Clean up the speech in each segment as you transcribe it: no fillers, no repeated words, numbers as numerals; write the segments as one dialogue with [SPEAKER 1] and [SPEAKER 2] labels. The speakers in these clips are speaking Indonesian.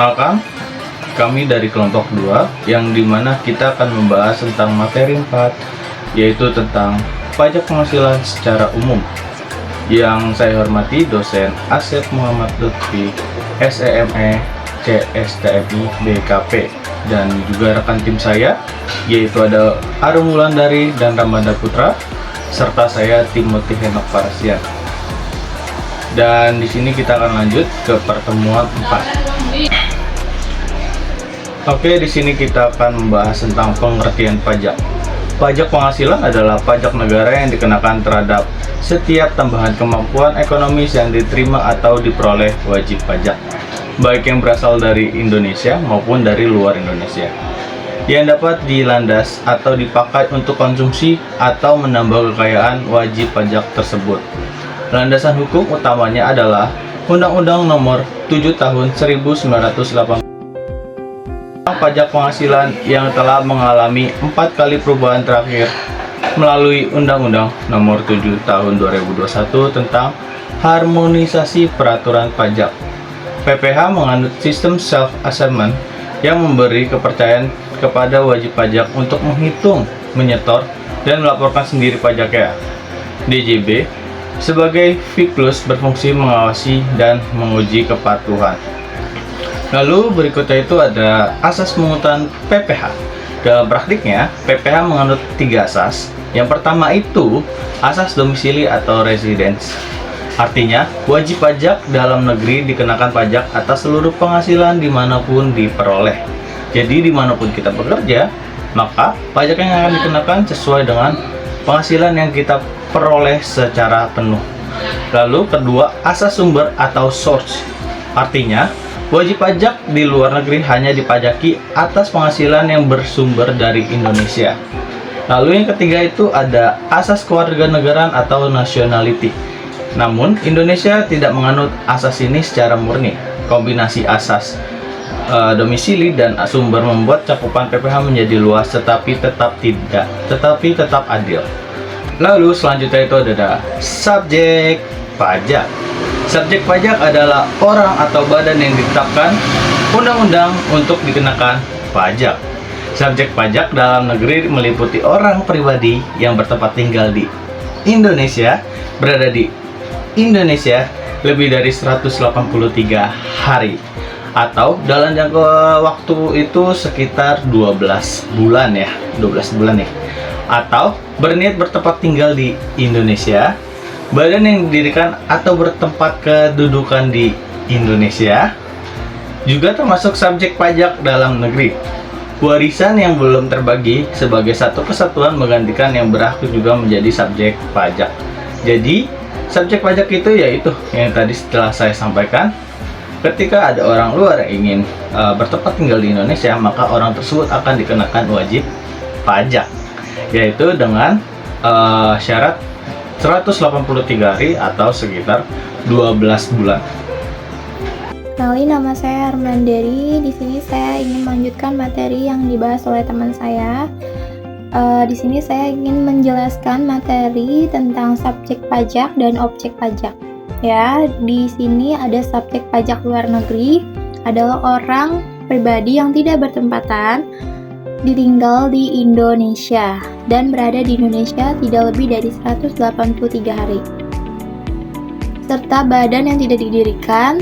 [SPEAKER 1] Perkenalkan, kami dari kelompok 2 yang dimana kita akan membahas tentang materi 4, yaitu tentang pajak penghasilan secara umum. Yang saya hormati dosen Asep Muhammad Lutfi, SEME, CSTMI, BKP, dan juga rekan tim saya, yaitu ada Arum Wulandari dan Ramada Putra, serta saya Timothy Henok Parasian. Dan di sini kita akan lanjut ke pertemuan 4. Oke, di sini kita akan membahas tentang pengertian pajak. Pajak penghasilan adalah pajak negara yang dikenakan terhadap setiap tambahan kemampuan ekonomis yang diterima atau diperoleh wajib pajak, baik yang berasal dari Indonesia maupun dari luar Indonesia, yang dapat dilandas atau dipakai untuk konsumsi atau menambah kekayaan wajib pajak tersebut. Landasan hukum utamanya adalah Undang-Undang Nomor 7 Tahun 1980 tentang pajak penghasilan yang telah mengalami 4 kali perubahan terakhir melalui Undang-Undang Nomor 7 Tahun 2021 tentang harmonisasi peraturan pajak. PPh menganut sistem self-assessment yang memberi kepercayaan kepada wajib pajak untuk menghitung, menyetor, dan melaporkan sendiri pajaknya. DJB sebagai Fiklus berfungsi mengawasi dan menguji kepatuhan. Lalu berikutnya itu ada asas pengukuran PPh. Dalam praktiknya, PPh menganut 3 asas. Yang pertama itu asas domisili atau residence. Artinya, wajib pajak dalam negeri dikenakan pajak atas seluruh penghasilan dimanapun diperoleh. Jadi dimanapun kita bekerja, maka pajak yang akan dikenakan sesuai dengan penghasilan yang kita peroleh secara penuh. Lalu kedua, asas sumber atau source. Artinya, wajib pajak di luar negeri hanya dipajaki atas penghasilan yang bersumber dari Indonesia. Lalu yang ketiga itu ada asas kewarganegaraan atau nationality. Namun, Indonesia tidak menganut asas ini secara murni. Kombinasi asas domisili dan sumber membuat cakupan PPh menjadi luas tetapi tetap adil. Lalu selanjutnya itu ada subjek pajak. Subjek pajak adalah orang atau badan yang ditetapkan undang-undang untuk dikenakan pajak. Subjek pajak dalam negeri meliputi orang pribadi yang bertempat tinggal di Indonesia, berada di Indonesia lebih dari 183 hari, atau dalam jangka waktu itu sekitar 12 bulan ya, atau berniat bertempat tinggal di Indonesia, badan yang didirikan atau bertempat kedudukan di Indonesia, juga termasuk subjek pajak dalam negeri. Warisan yang belum terbagi sebagai satu kesatuan menggantikan yang berhak juga menjadi subjek pajak. Jadi, subjek pajak itu yaitu yang tadi setelah saya sampaikan, ketika ada orang luar yang ingin bertempat tinggal di Indonesia, maka orang tersebut akan dikenakan wajib pajak, yaitu dengan syarat 183 hari atau sekitar 12 bulan.
[SPEAKER 2] Kenalin, nama saya Armandari. Di sini saya ingin melanjutkan materi yang dibahas oleh teman saya. Di sini saya ingin menjelaskan materi tentang subjek pajak dan objek pajak. Ya, di sini ada subjek pajak luar negeri adalah orang pribadi yang tidak bertempatan tinggal di Indonesia dan berada di Indonesia tidak lebih dari 183 hari. Serta badan yang tidak didirikan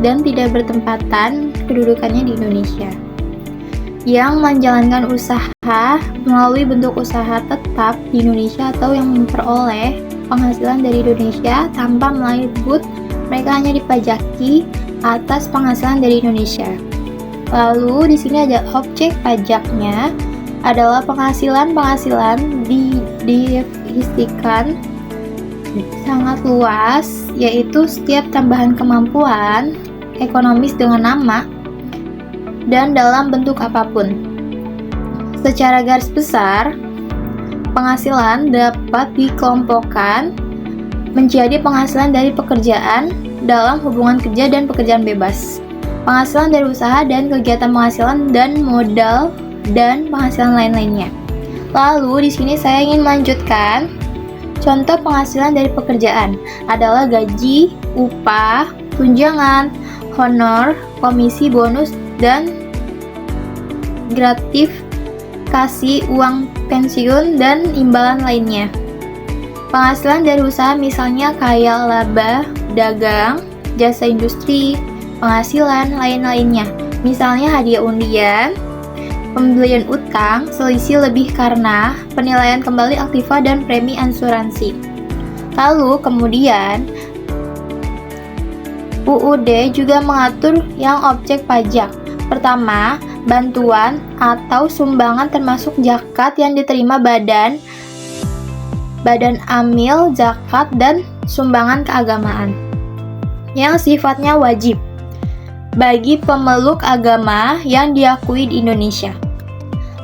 [SPEAKER 2] dan tidak bertempatan kedudukannya di Indonesia, yang menjalankan usaha melalui bentuk usaha tetap di Indonesia atau yang memperoleh penghasilan dari Indonesia tanpa meliput mereka hanya dipajaki atas penghasilan dari Indonesia. Lalu di sini ada objek pajaknya adalah penghasilan didefinisikan sangat luas, yaitu setiap tambahan kemampuan ekonomis dengan nama dan dalam bentuk apapun. Secara garis besar, penghasilan dapat dikelompokkan menjadi penghasilan dari pekerjaan dalam hubungan kerja dan pekerjaan bebas, penghasilan dari usaha dan kegiatan penghasilan dan modal, dan penghasilan lain-lainnya. Lalu di sini saya ingin melanjutkan contoh penghasilan dari pekerjaan adalah gaji, upah, tunjangan, honor, komisi, bonus, dan gratifikasi uang pensiun dan imbalan lainnya. Penghasilan dari usaha misalnya kayak laba, dagang, jasa industri, penghasilan lain-lainnya. Misalnya hadiah undian, pembelian utang, selisih lebih karena penilaian kembali aktiva dan premi asuransi. Lalu kemudian UUD juga mengatur yang objek pajak. Pertama, bantuan atau sumbangan termasuk zakat yang diterima badan amil zakat dan sumbangan keagamaan yang sifatnya wajib bagi pemeluk agama yang diakui di Indonesia.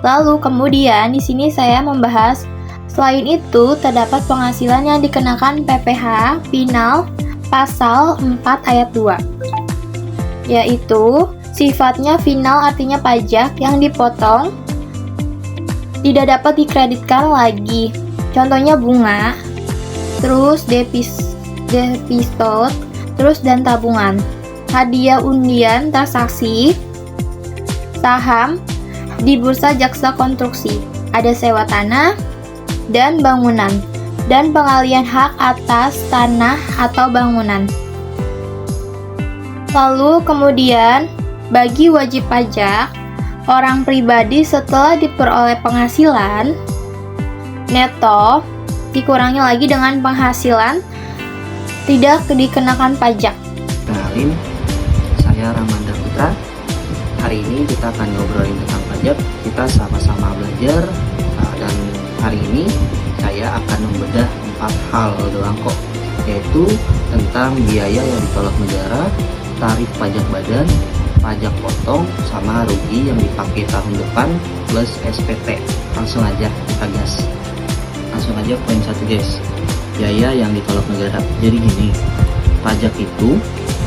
[SPEAKER 2] Lalu kemudian di sini saya membahas selain itu terdapat penghasilan yang dikenakan PPh final pasal 4 ayat 2, yaitu sifatnya final artinya pajak yang dipotong tidak dapat dikreditkan lagi. Contohnya bunga, terus deposito, terus dan tabungan. Hadiah undian transaksi saham di bursa jaksa konstruksi. Ada sewa tanah dan bangunan dan pengalihan hak atas tanah atau bangunan. Lalu kemudian bagi wajib pajak, orang pribadi setelah diperoleh penghasilan neto dikurangi lagi dengan penghasilan tidak dikenakan pajak.
[SPEAKER 3] Kenalin, saya Ramanda Putra. Hari ini kita akan ngobrolin tentang pajak. Kita sama-sama belajar dan hari ini saya akan membedah 4 hal doang kok, yaitu tentang biaya yang ditolak negara, tarif pajak badan, pajak potong, sama rugi yang dipakai tahun depan plus SPT. Langsung aja kita gas. Langsung aja poin 1 guys, biaya yang ditolak negara. Jadi gini, pajak itu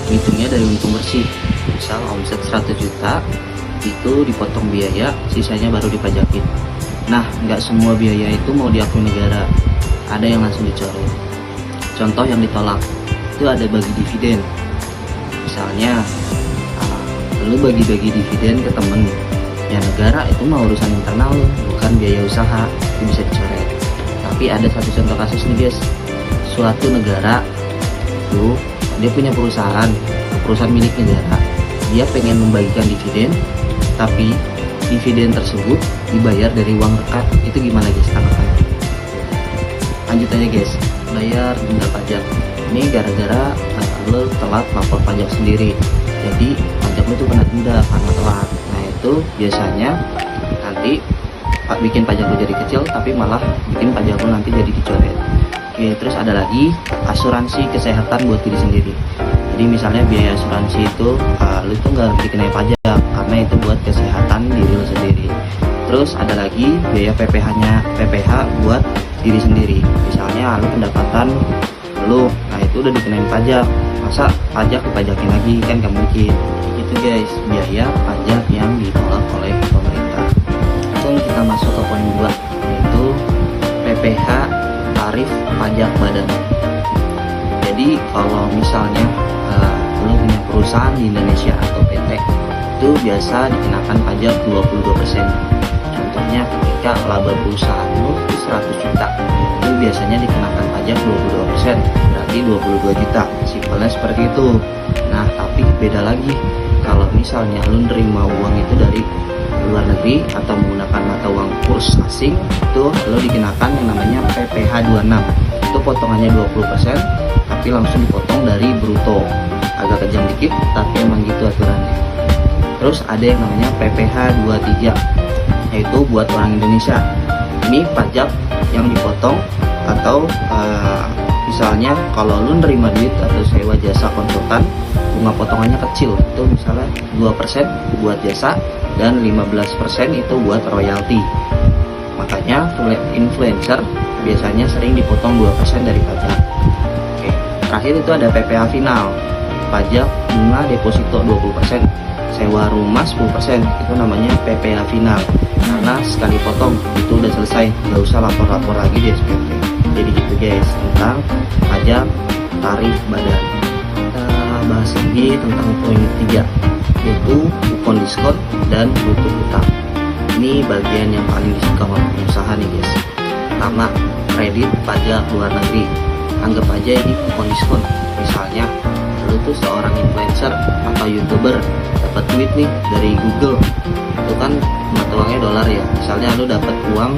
[SPEAKER 3] hitungnya dari untung bersih. Misal omset 100 juta itu dipotong biaya, sisanya baru dipajakin. Nah, nggak semua biaya itu mau diakui negara, ada yang langsung dicoret. Contoh yang ditolak itu ada bagi dividen. Misalnya lu bagi-bagi dividen ke temen, ya negara itu mah urusan internal, bukan biaya usaha, itu bisa dicoret. Tapi ada satu contoh kasus nih guys, suatu negara tuh dia punya perusahaan milik negara, dia pengen membagikan dividen, tapi dividen tersebut dibayar dari uang rekat. Itu gimana guys tanggapannya? Lanjut aja guys, bayar denda pajak. Ini gara-gara lo telat lapor pajak sendiri, jadi pajak lo tuh kena denda karena telat. Nah itu biasanya nanti bikin pajak lo jadi kecil, tapi malah bikin pajak lo nanti jadi dicoret. Oke, terus ada lagi asuransi kesehatan buat diri sendiri. Jadi misalnya biaya asuransi itu lo tuh nggak dikenai pajak karena itu buat kesehatan diri lo sendiri. Terus ada lagi biaya PPh buat diri sendiri. Misalnya lo pendapatan lo, nah itu udah dikenai pajak. Masa pajak dipajakin lagi, kan gak mungkin. Itu guys, biaya pajak yang ditolak oleh pemerintah. Langsung kita masuk ke poin 2, yaitu PPh tarif pajak badan. Jadi kalau misalnya lo punya perusahaan di Indonesia atau PT, itu biasa dikenakan pajak 22%. Contohnya ketika laba perusahaan lo 100 juta, itu biasanya dikenakan pajak 22%, berarti 22 juta. Simpelnya seperti itu. Nah, tapi beda lagi kalau misalnya lo nerima uang itu dari luar negeri atau menggunakan mata uang kurs asing, itu lo dikenakan yang namanya PPh 26. Itu potongannya 20%, tapi langsung dipotong dari bruto. Agak kejam dikit, tapi emang gitu aturannya. Terus ada yang namanya PPh 23, yaitu buat orang Indonesia. Ini pajak yang dipotong, atau misalnya kalau lu nerima duit atau sewa jasa konsultan, bunga potongannya kecil, itu misalnya 2% buat jasa dan 15% itu buat royalti. Makanya influencer biasanya sering dipotong 2% dari pajak. Oke, terakhir itu ada PPh final, pajak bunga deposito 20%, sewa rumah 10%, itu namanya PPh final. Karena sekali potong itu udah selesai, nggak usah lapor-lapor lagi di SPT. Jadi gitu guys, tentang pajak tarif badan. Kita bahas bahas lagi tentang poin ketiga, yaitu kupon diskon dan nutup utang. Ini bagian yang paling disuka oleh pengusaha nih guys. Pertama, kredit pajak luar negeri. Anggap aja ini kupon diskon. Misalnya lu tuh seorang influencer atau youtuber dapat duit nih dari Google, itu kan mata uangnya dolar ya. Misalnya lu dapat uang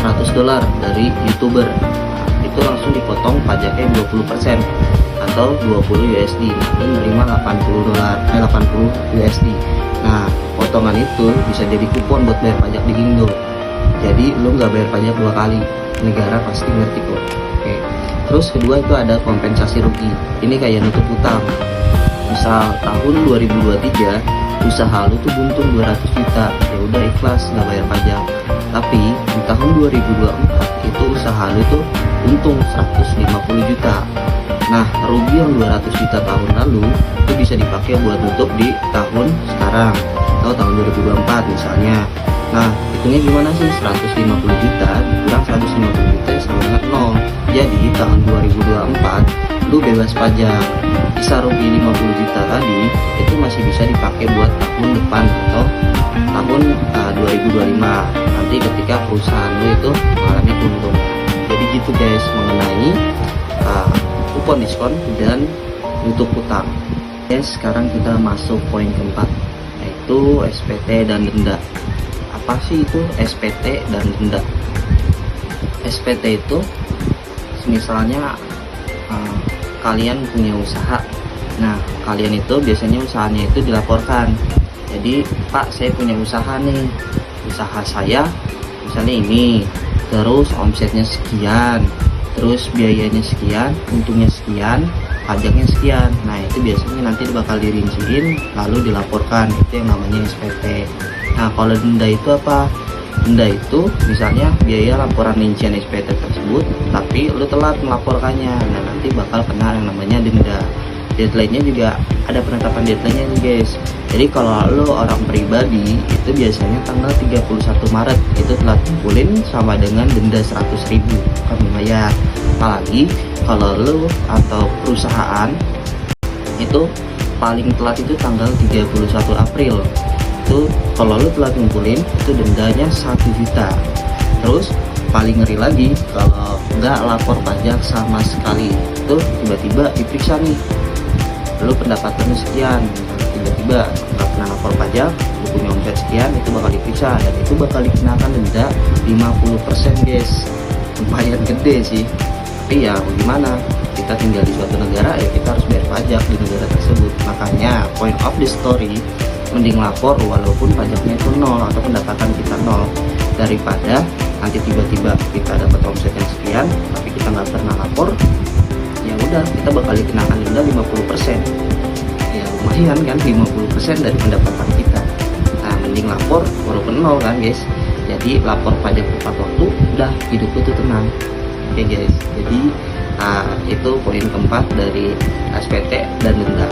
[SPEAKER 3] $100 dari youtuber, nah, itu langsung dipotong pajaknya 20% atau 20 USD. Nah, lu nerima $80 USD. Nah, potongan itu bisa jadi kupon buat bayar pajak di Indo. Jadi lu nggak bayar pajak 2 kali, negara pasti ngerti kok. Oke. Terus kedua itu ada kompensasi rugi. Ini kayak nutup utang. Misal tahun 2023 usaha lu tuh buntung 200 juta, ya udah ikhlas nggak bayar pajak. Tapi di tahun 2024 itu usaha lu tuh untung 150 juta. Nah, rugi yang 200 juta tahun lalu itu bisa dipakai buat nutup di tahun sekarang atau tahun 2024 misalnya. Nah, hitungnya gimana sih? 150 juta kurang 150 juta sama dengan 0. Jadi tahun 2024 lu bebas pajak. Bisa rugi 50 juta tadi itu masih bisa dipakai buat tahun depan atau tahun 2025 nanti ketika perusahaan lu itu mengalami untung. Jadi gitu guys mengenai kupon diskon dan nutup utang. Guys, sekarang kita masuk poin keempat, yaitu SPT dan denda. Apa sih itu SPT dan denda? SPT itu misalnya kalian punya usaha. Nah, kalian itu biasanya usahanya itu dilaporkan. Jadi, Pak, saya punya usaha nih. Usaha saya misalnya ini, terus omsetnya sekian, terus biayanya sekian, untungnya sekian, pajaknya sekian. Nah, itu biasanya nanti bakal dirinciin lalu dilaporkan. Itu yang namanya SPT. Nah, kalau denda itu apa? Denda itu misalnya biaya laporan rincian SPT tersebut tapi lu telat melaporkannya. Nah, nanti bakal kena yang namanya denda. Deadline-nya juga ada penetapan deadline-nya nih guys. Jadi kalau lu orang pribadi itu biasanya tanggal 31 Maret itu telat kumpulin sama dengan denda 100.000, kan lumayan. Apalagi kalau lu atau perusahaan itu paling telat itu tanggal 31 April. Itu kalau lu telat ngumpulin itu dendanya 1 juta. Terus paling ngeri lagi kalau nggak lapor pajak sama sekali, itu tiba-tiba diperiksa nih, lu pendapatannya sekian, tiba-tiba nggak pernah lapor pajak, lu punya omset sekian, itu bakal diperiksa dan itu bakal dikenakan denda 50% guys. Lumayan gede sih, tapi ya gimana, kita tinggal di suatu negara ya kita harus bayar pajak di negara tersebut. Makanya point of the story, mending lapor walaupun pajaknya itu 0 atau pendapatan kita 0 daripada nanti tiba-tiba kita dapat omset yang sekian tapi kita nggak pernah lapor, ya udah kita bakal dikenakan denda 50%. Ya lumayan kan, 50% dari pendapatan kita. Nah, mending lapor walaupun 0 kan guys. Jadi lapor pajak tepat waktu, udah hidup itu tenang. Oke guys, jadi itu poin keempat dari SPT dan denda.